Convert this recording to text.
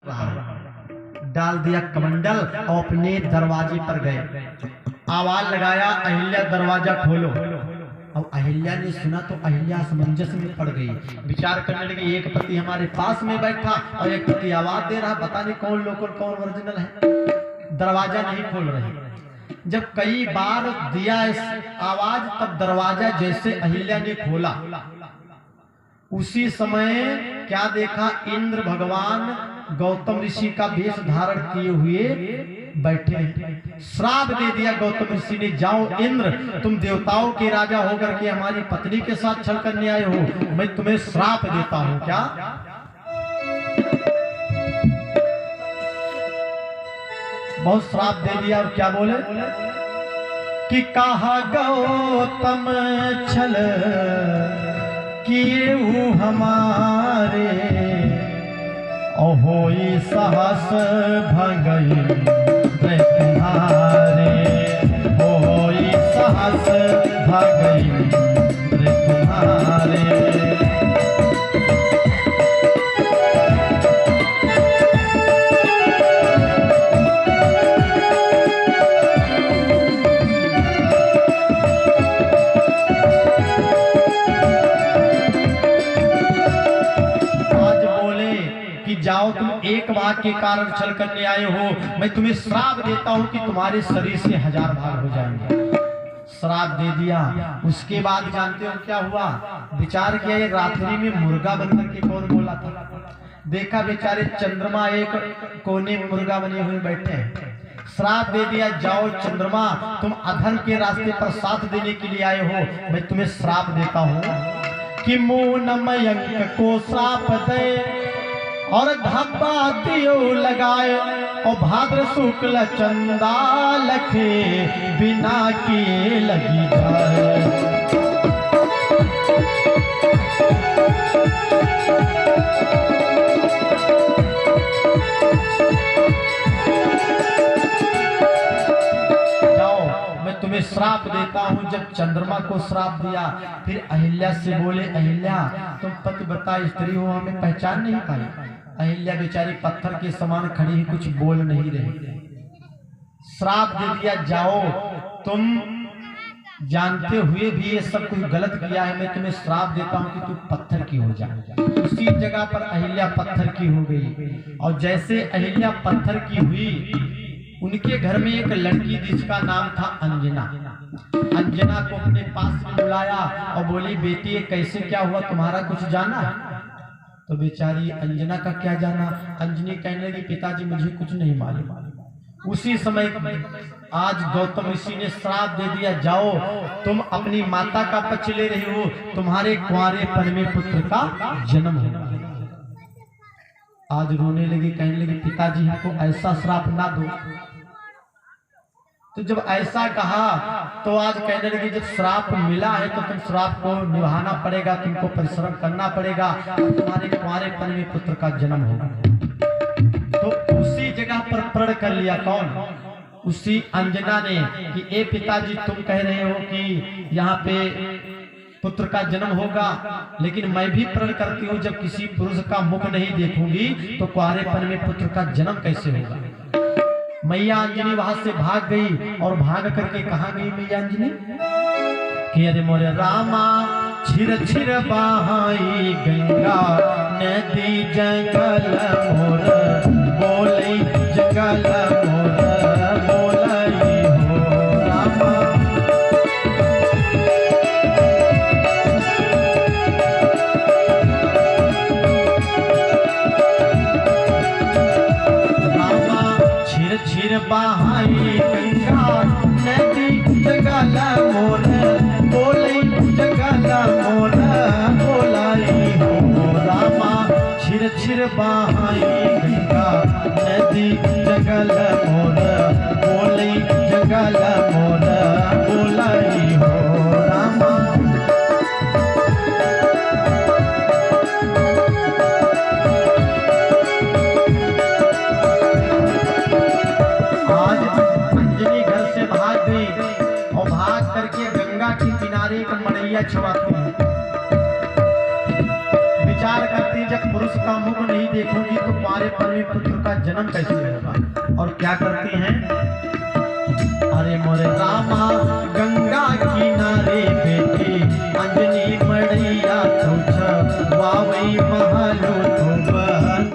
डाल दिया कमंडल और अपने दरवाजे पर गए। आवाज लगाया, अहिल्या दरवाजा खोलो। अब अहिल्या ने सुना तो अहिल्या असमंजस में पड़ गई। विचार करने लगी, एक पति हमारे पास में बैठा और एक पति आवाज दे रहा, पता नहीं कौन लोकल कौन ओरिजिनल है, दरवाजा नहीं खोल रहे। जब कई बार दिया इस आवाज, तब दरवाजा जैसे अहिल्या ने खोला, उसी समय क्या देखा, इंद्र भगवान गौतम ऋषि का वेश धारण किए हुए बैठे। श्राप दे दिया गौतम ऋषि ने, जाओ इंद्र, तुम देवताओं के राजा होकर के हमारी पत्नी के साथ छल करने आए हो, मैं तुम्हें श्राप देता हूं। क्या बहुत श्राप दे दिया। और क्या बोले कि कहा गौतम छल किए हमारे, होई साहस भगई तुम्हारे, होई साहस भगई तुम्हारे। जाओ, तुम एक बात के कारण छल करने आए हो, मैं तुम्हें श्राप देता हूं कि तुम्हारे शरीर से 1000 भाग हो जाएंगे। श्राप दे दिया। उसके बाद जानते हो क्या हुआ? विचार किया, एक रात्रि में मुर्गा बनकर के कौन बोला था? देखा बेचारे चंद्रमा एक कोने में मुर्गा बने हुए बैठे हैं। श्राप दे दिया, जाओ चंद्रमा, तुम अधर्म के रास्ते पर साथ देने के लिए आए हो, मैं तुम्हें श्राप देता हूं कि मूनमयंक को श्राप दे और धब्बा दियो लगाए, और भाद्र शुक्ल चंदा लखे बिना किए लगी जाए। जाओ, मैं तुम्हें श्राप देता हूं। जब चंद्रमा को श्राप दिया, फिर अहिल्या से बोले, अहिल्या तुम पतिव्रता स्त्री हो, हमें पहचान नहीं पाई। अहिल्या बेचारी पत्थर के समान खड़ी ही, कुछ बोल नहीं रही। श्राप दे दिया, जाओ, तुम जानते हुए भी ये सब कुछ गलत किया है, मैं तुम्हें श्राप देता हूं कि तू पत्थर की हो जा। उसी जगह पर अहिल्या पत्थर की हो गई। और जैसे अहिल्या पत्थर की हुई, उनके घर में एक लड़की जिसका नाम था अंजना। अंजना को अपने पास में बुलाया और बोली, बेटी ये कैसे क्या हुआ, तुम्हारा कुछ जाना? तो बेचारी अंजना का क्या जाना। अंजनी कहने लगी, पिताजी मुझे कुछ नहीं मालूम। उसी समय आज गौतम ऋषि ने श्राप दे दिया, जाओ, तुम अपनी माता का पक्ष ले रही हो, तुम्हारे कुंवारेपन में पुत्र का जन्म होगा। आज रोने लगी, कहने लगी, पिताजी हमको ऐसा श्राप ना दो। तो जब ऐसा कहा तो आज कहने लगी, जब श्राप मिला है तो तुम श्राप को निभाना पड़ेगा, तुमको परिश्रम करना पड़ेगा, तुम्हारे कुंवारेपन में पुत्र का जन्म होगा। तो उसी जगह पर प्रण कर लिया। कौन? उसी अंजना ने कि ए पिताजी, तुम कह रहे हो कि यहाँ पे पुत्र का जन्म होगा, लेकिन मैं भी प्रण करती हूँ, जब किसी पुरुष का मुख नहीं देखूंगी तो कुंवारेपन में पुत्र का जन्म कैसे होगा। मैया अंजनी वहां से भाग गई। और भाग करके कहाँ गई मैया अंजनी? कि अरे मोरे रामा, छिर छिर बहाई गंगा नदी जंगल मोर, बोले जंगल मोर बोलई हो रामा। छिर बहाई गंगा नदी जंगल मोर, बोले जंगल मोर बोलाई हो रामा। छिर छिर बहाई गंगा नदी जंगल मोर, बोले जंगल मोर बोलाई हो रामा। छवाती है। विचार करती, जब पुरुष का मुख नहीं देखोगी तो तुम्हारे परमी पुत्र का जन्म कैसे होगा। और क्या करती हैं, अरे मोरे रामा गंगा